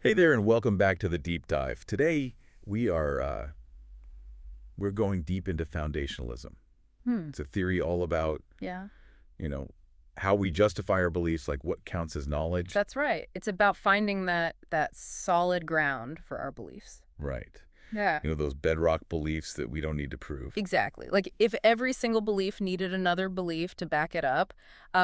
Hey there, and welcome back to the Deep Dive. Today, we're going deep into foundationalism. Hmm. It's a theory all about, Yeah, you know, how we justify our beliefs, like what counts as knowledge. that's right. It's about finding that solid ground for our beliefs. Right. Yeah, Those bedrock beliefs that we don't need to prove. exactly. Like if every single belief needed another belief to back it up,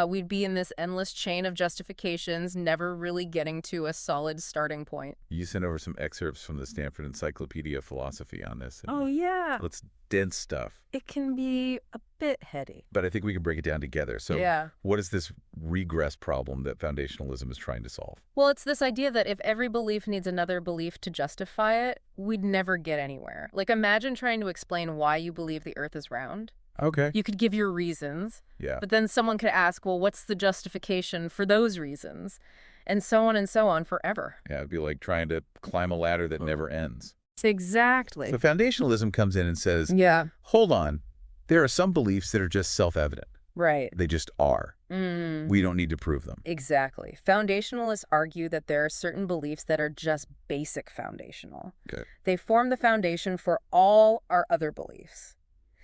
we'd be in this endless chain of justifications, never really getting to a solid starting point. You sent over some excerpts from the Stanford Encyclopedia of Philosophy on this. Oh, yeah. It's dense stuff, It can be a bit heady. but I think we can break it down together. So Yeah. what is this regress problem that foundationalism is trying to solve? Well, it's this idea that if every belief needs another belief to justify it, we'd never get anywhere. Like, imagine trying to explain why you believe the Earth is round. Okay. You could give your reasons, Yeah. but then someone could ask, well, what's the justification for those reasons? And so on forever. Yeah, it'd be like trying to climb a ladder that never ends. Exactly. So foundationalism comes in and says, Yeah, hold on, there are some beliefs that are just self-evident. right. They just are. Mm, We don't need to prove them. exactly. Foundationalists argue that there are certain beliefs that are just basic foundational. Okay. They form the foundation for all our other beliefs.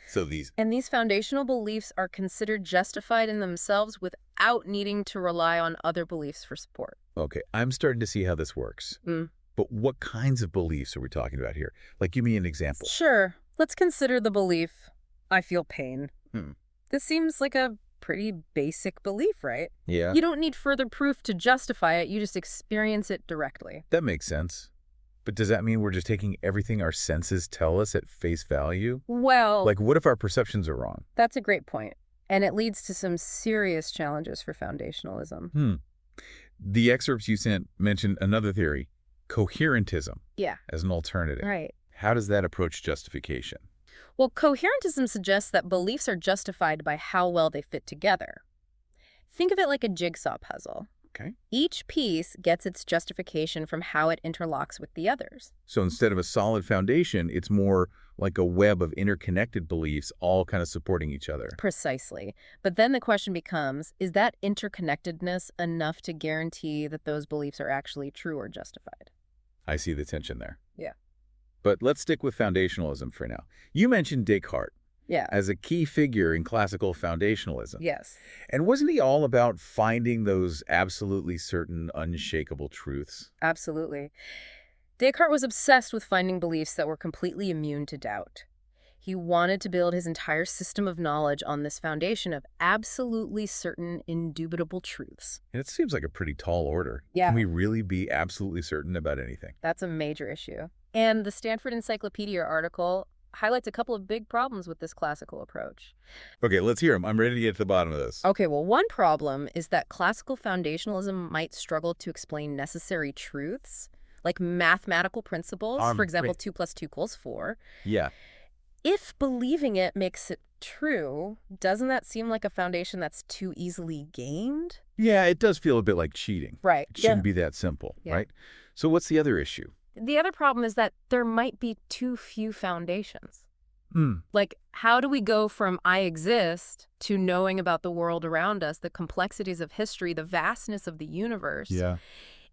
So these, And these foundational beliefs are considered justified in themselves without needing to rely on other beliefs for support. okay, I'm starting to see how this works. Mm. But what kinds of beliefs are we talking about here? Like, give me an example. Sure. Let's consider the belief, I feel pain. Hmm. This seems like a pretty basic belief, right? Yeah, You don't need further proof to justify it. You just experience it directly. that makes sense. But does that mean we're just taking everything our senses tell us at face value? Well, Like, what if our perceptions are wrong? that's a great point. And it leads to some serious challenges for foundationalism. The excerpts you sent mentioned another theory, coherentism, Yeah, as an alternative. right. How does that approach justification? Well, coherentism suggests that beliefs are justified by how well they fit together. Think of it like a jigsaw puzzle. Okay. Each piece gets its justification from how it interlocks with the others. So instead of a solid foundation, it's more like a web of interconnected beliefs all kind of supporting each other. Precisely. But then the question becomes, is that interconnectedness enough to guarantee that those beliefs are actually true or justified? I see the tension there. Yeah. But let's stick with foundationalism for now. You mentioned Descartes Yeah. as a key figure in classical foundationalism. Yes. And wasn't he all about finding those absolutely certain, unshakable truths? Absolutely. Descartes was obsessed with finding beliefs that were completely immune to doubt. He wanted to build his entire system of knowledge on this foundation of absolutely certain, indubitable truths. And it seems like a pretty tall order. Yeah. Can we really be absolutely certain about anything? That's a major issue. And the Stanford Encyclopedia article highlights a couple of big problems with this classical approach. Okay, let's hear them. I'm ready to get to the bottom of this. Okay, well, one problem is that classical foundationalism might struggle to explain necessary truths, like mathematical principles, for example, Great. 2 plus 2 equals 4. Yeah. If believing it makes it true, doesn't that seem like a foundation that's too easily gained? Yeah, it does feel a bit like cheating. Right. It shouldn't be that simple, Yeah. right? So what's the other issue? The other problem is that there might be too few foundations. Hmm. Like, how do we go from I exist to knowing about the world around us, the complexities of history, the vastness of the universe,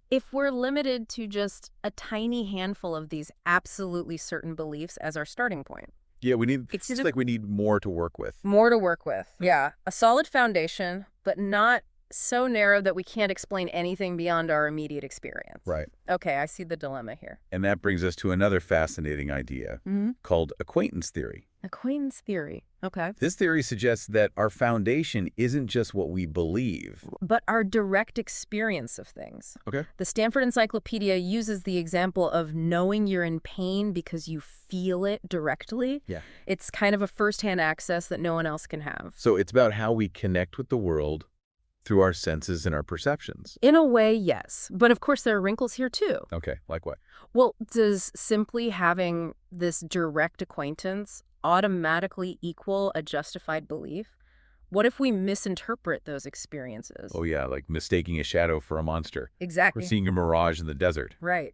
if we're limited to just a tiny handful of these absolutely certain beliefs as our starting point? Yeah, we need, It's it's just- like we need more to work with. More to work with. Yeah. A solid foundation, but not so narrow that we can't explain anything beyond our immediate experience. Right. Okay, I see the dilemma here. And that brings us to another fascinating idea called acquaintance theory. Acquaintance theory. Okay. This theory suggests that our foundation isn't just what we believe. But our direct experience of things. Okay. The Stanford Encyclopedia uses the example of knowing you're in pain because you feel it directly. Yeah. It's kind of a firsthand access that no one else can have. So it's about how we connect with the world through our senses and our perceptions. In a way, yes. But of course, there are wrinkles here, too. Okay, like what? Well, does simply having this direct acquaintance automatically equal a justified belief? What if we misinterpret those experiences? Oh yeah, like mistaking a shadow for a monster. Or Exactly. seeing a mirage in the desert. Right.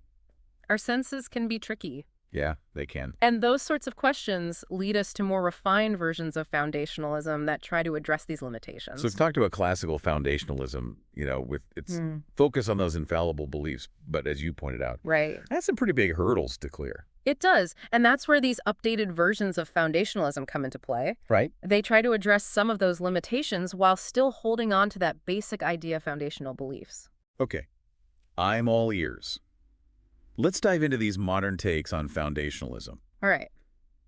Our senses can be tricky. Yeah, they can. And those sorts of questions lead us to more refined versions of foundationalism that try to address these So we've limitations. talked about classical foundationalism, with its Hmm. focus on those infallible beliefs, but as you pointed out, Right. that's some pretty big hurdles to clear. It does. And that's where these updated versions of foundationalism come into play. Right? They try to address some of those limitations while still holding on to that basic idea of foundational beliefs. Okay, I'm all ears. Let's dive into these modern takes on foundationalism. All right.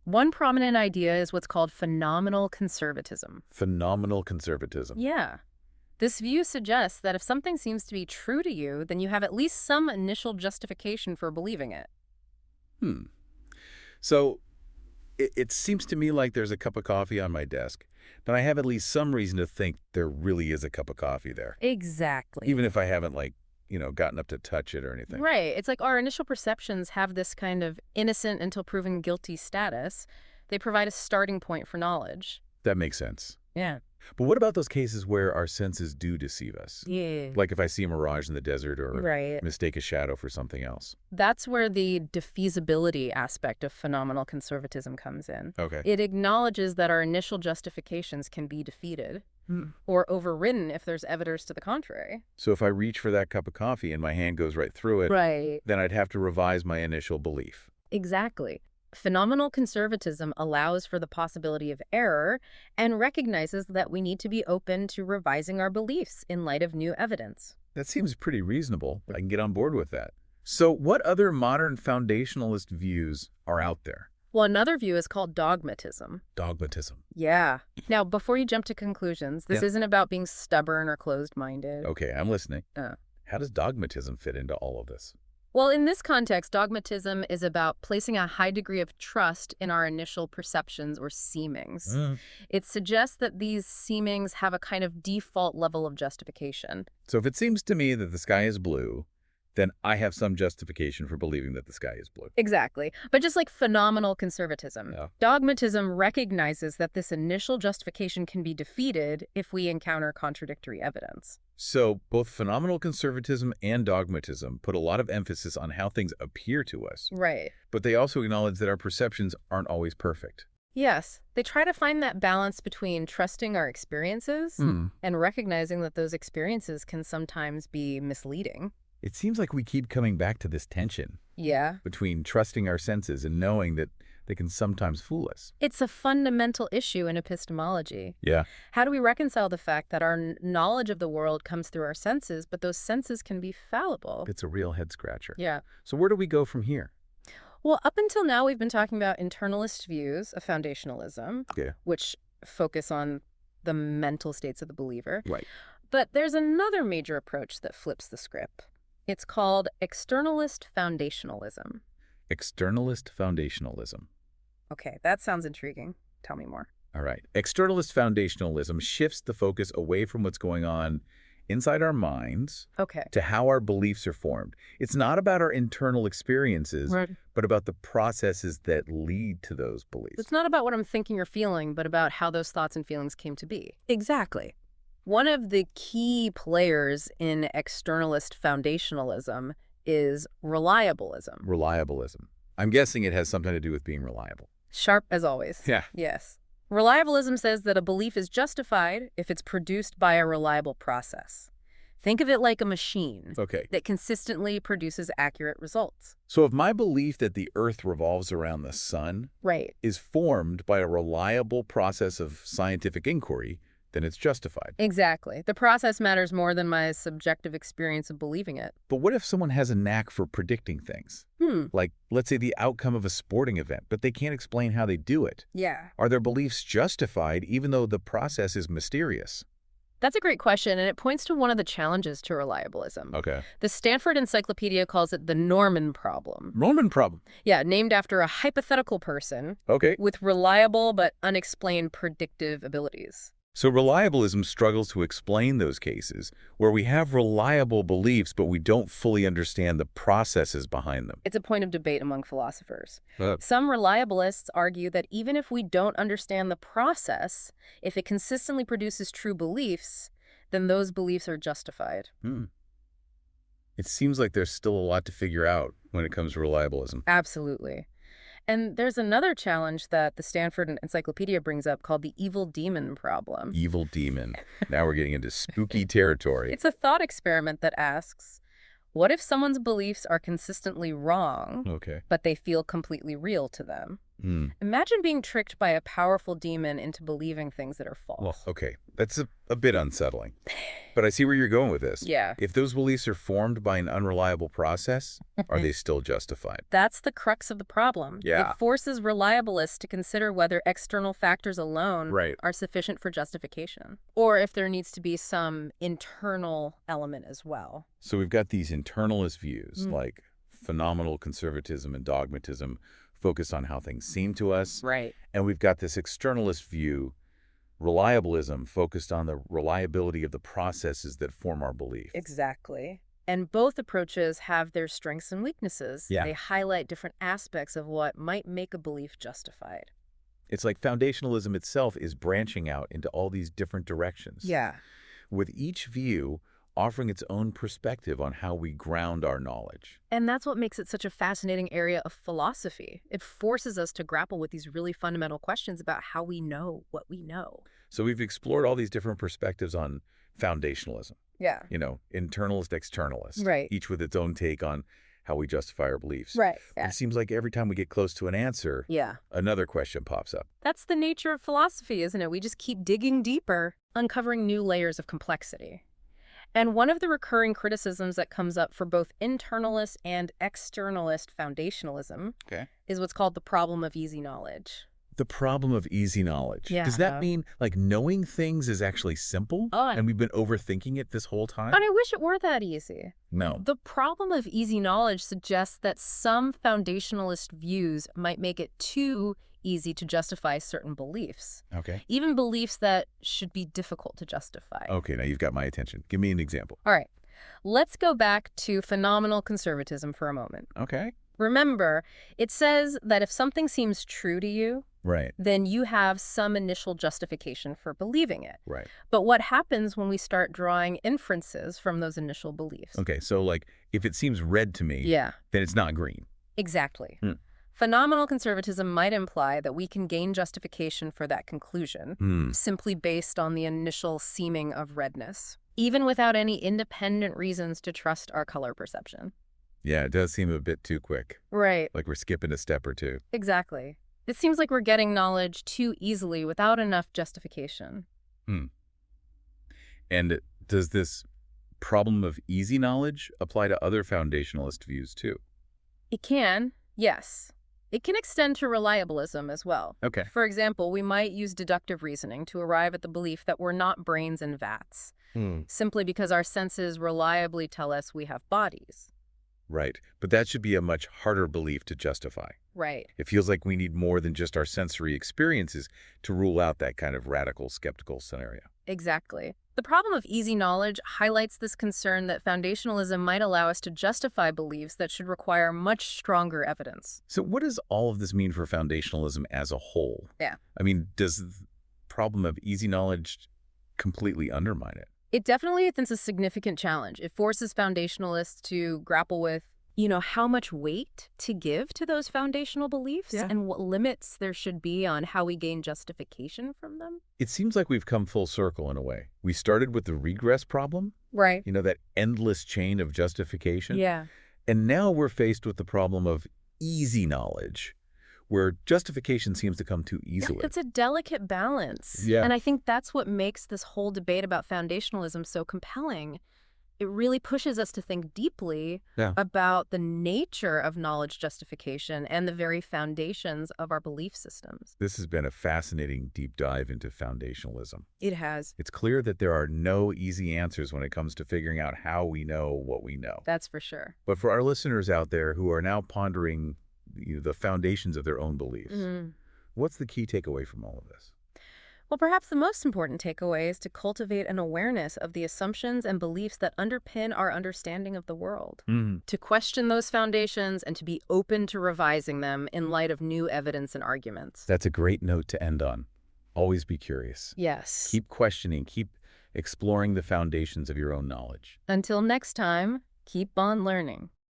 One prominent idea is what's called phenomenal conservatism. Phenomenal conservatism. Yeah. This view suggests that if something seems to be true to you, then you have at least some initial justification for believing it. Hmm. So it seems to me like there's a cup of coffee on my desk, but I have at least some reason to think there really is a cup of coffee there, Exactly. even if I haven't, gotten up to touch it or anything. Right. It's like our initial perceptions have this kind of innocent until proven guilty status. They provide a starting point for knowledge. That makes sense. Yeah. But what about those cases where our senses do deceive us? Yeah. Like if I see a mirage in the desert or Right. mistake a shadow for something else. That's where the defeasibility aspect of phenomenal conservatism comes in. Okay. It acknowledges that our initial justifications can be defeated or overridden if there's evidence to the contrary. So if I reach for that cup of coffee and my hand goes right through it, Right. then I'd have to revise my initial belief. Exactly. Phenomenal conservatism allows for the possibility of error and recognizes that we need to be open to revising our beliefs in light of new evidence. That seems pretty reasonable. I can get on board with that. So what other modern foundationalist views are out there? Well, another view is called dogmatism. Dogmatism. Yeah. Now, before you jump to conclusions, this Yeah. isn't about being stubborn or closed-minded. Okay, I'm listening. Uh. How does dogmatism fit into all of this? Well, in this context, dogmatism is about placing a high degree of trust in our initial perceptions or seemings. It suggests that these seemings have a kind of default level of justification. So if it seems to me that the sky is blue, then I have some justification for believing that the sky is blue. Exactly. But just like phenomenal conservatism, Yeah. dogmatism recognizes that this initial justification can be defeated if we encounter contradictory evidence. So both phenomenal conservatism and dogmatism put a lot of emphasis on how things appear to us, Right. but they also acknowledge that our perceptions aren't always perfect. Yes. They try to find that balance between trusting our experiences and recognizing that those experiences can sometimes be misleading. It seems like we keep coming back to this tension Yeah. between trusting our senses and knowing that they can sometimes fool us. It's a fundamental issue in epistemology. Yeah. How do we reconcile the fact that our knowledge of the world comes through our senses, but those senses can be fallible? It's a real head scratcher. Yeah. So where do we go from here? Well, up until now, we've been talking about internalist views of foundationalism, Yeah. which focus on the mental states of the believer. Right. But there's another major approach that flips the script. It's called externalist foundationalism. Externalist foundationalism. Okay, that sounds intriguing. Tell me more. All right. Externalist foundationalism shifts the focus away from what's going on inside our minds Okay. to how our beliefs are formed. It's not about our internal experiences, Right. but about the processes that lead to those beliefs. It's not about what I'm thinking or feeling, but about how those thoughts and feelings came to be. Exactly. One of the key players in externalist foundationalism is reliabilism. Reliabilism. I'm guessing it has something to do with being reliable. Sharp as always. Yeah. Yes. Reliabilism says that a belief is justified if it's produced by a reliable process. Think of it like a machine Okay. that consistently produces accurate results. So if my belief that the Earth revolves around the sun Right. is formed by a reliable process of scientific inquiry, then it's justified. Exactly. The process matters more than my subjective experience of believing it. But what if someone has a knack for predicting things? Like, let's say the outcome of a sporting event, but they can't explain how they do it. Yeah. Are their beliefs justified even though the process is mysterious? That's a great question, and it points to one of the challenges to reliabilism. Okay. The Stanford Encyclopedia calls it the Norman problem. Norman problem. Yeah, named after a hypothetical person Okay. with reliable but unexplained predictive abilities. So reliabilism struggles to explain those cases where we have reliable beliefs, but we don't fully understand the processes behind them. It's a point of debate among philosophers. Uh. Some reliabilists argue that even if we don't understand the process, if it consistently produces true beliefs, then those beliefs are justified. It seems like there's still a lot to figure out when it comes to reliabilism. Absolutely. And there's another challenge that the Stanford Encyclopedia brings up called the evil demon problem. Evil demon. Now we're getting into spooky territory. It's a thought experiment that asks, what if someone's beliefs are consistently wrong, Okay. but they feel completely real to them? Hmm. Imagine being tricked by a powerful demon into believing things that are false. Well, okay. That's a bit unsettling. But I see where you're going with this. Yeah. If those beliefs are formed by an unreliable process, are they still justified? That's the crux of the problem. Yeah. It forces reliabilists to consider whether external factors alone Right. are sufficient for justification, or if there needs to be some internal element as well. So we've got these internalist views, like phenomenal conservatism and dogmatism, focused on how things seem to us. Right. And we've got this externalist view, reliabilism, focused on the reliability of the processes that form our belief. Exactly. And both approaches have their strengths and weaknesses. Yeah. They highlight different aspects of what might make a belief justified. It's like foundationalism itself is branching out into all these different directions. Yeah. With each view offering its own perspective on how we ground our knowledge. And that's what makes it such a fascinating area of philosophy. It forces us to grapple with these really fundamental questions about how we know what we know. So we've explored all these different perspectives on foundationalism. Yeah. You know, internalist, externalist. Right. Each with its own take on how we justify our beliefs. Right. But it seems like every time we get close to an answer, another question pops up. That's the nature of philosophy, isn't it? We just keep digging deeper, uncovering new layers of complexity. And one of the recurring criticisms that comes up for both internalist and externalist foundationalism is what's called the problem of easy knowledge. The problem of easy knowledge. Yeah. Does that mean, like, knowing things is actually simple? And we've been overthinking it this whole time? And I wish it were that easy. No. The problem of easy knowledge suggests that some foundationalist views might make it too easy to justify certain beliefs. Okay. Even beliefs that should be difficult to justify. Okay, now you've got my attention. Give me an example. All right. Let's go back to phenomenal conservatism for a moment. Okay. Remember, it says that if something seems true to you, then you have some initial justification for believing it. Right. But what happens when we start drawing inferences from those initial beliefs? Okay, so, like, if it seems red to me, then it's not green. Exactly. Phenomenal conservatism might imply that we can gain justification for that conclusion simply based on the initial seeming of redness, even without any independent reasons to trust our color perception. Yeah, it does seem a bit too quick. Right. Like we're skipping a step or two. Exactly. It seems like we're getting knowledge too easily without enough justification. And does this problem of easy knowledge apply to other foundationalist views too? It can, yes. It can extend to reliabilism as well. Okay. For example, we might use deductive reasoning to arrive at the belief that we're not brains and vats, simply because our senses reliably tell us we have bodies. Right. But that should be a much harder belief to justify. Right. It feels like we need more than just our sensory experiences to rule out that kind of radical skeptical scenario. Exactly. The problem of easy knowledge highlights this concern that foundationalism might allow us to justify beliefs that should require much stronger evidence. So what does all of this mean for foundationalism as a whole? Yeah. I mean, does the problem of easy knowledge completely undermine it? It definitely is a significant challenge. It forces foundationalists to grapple with, how much weight to give to those foundational beliefs and what limits there should be on how we gain justification from them. It seems like we've come full circle in a way. We started with the regress problem. Right. That endless chain of justification. Yeah. And now we're faced with the problem of easy knowledge, where justification seems to come too easily. It's a delicate balance. Yeah. And I think that's what makes this whole debate about foundationalism so compelling. It really pushes us to think deeply about the nature of knowledge justification and the very foundations of our belief systems. This has been a fascinating deep dive into foundationalism. It has. It's clear that there are no easy answers when it comes to figuring out how we know what we know. That's for sure. But for our listeners out there who are now pondering the foundations of their own beliefs, what's the key takeaway from all of this? Well, perhaps the most important takeaway is to cultivate an awareness of the assumptions and beliefs that underpin our understanding of the world. To question those foundations and to be open to revising them in light of new evidence and arguments. That's a great note to end on. Always be curious. Yes. Keep questioning. Keep exploring the foundations of your own knowledge. Until next time, keep on learning.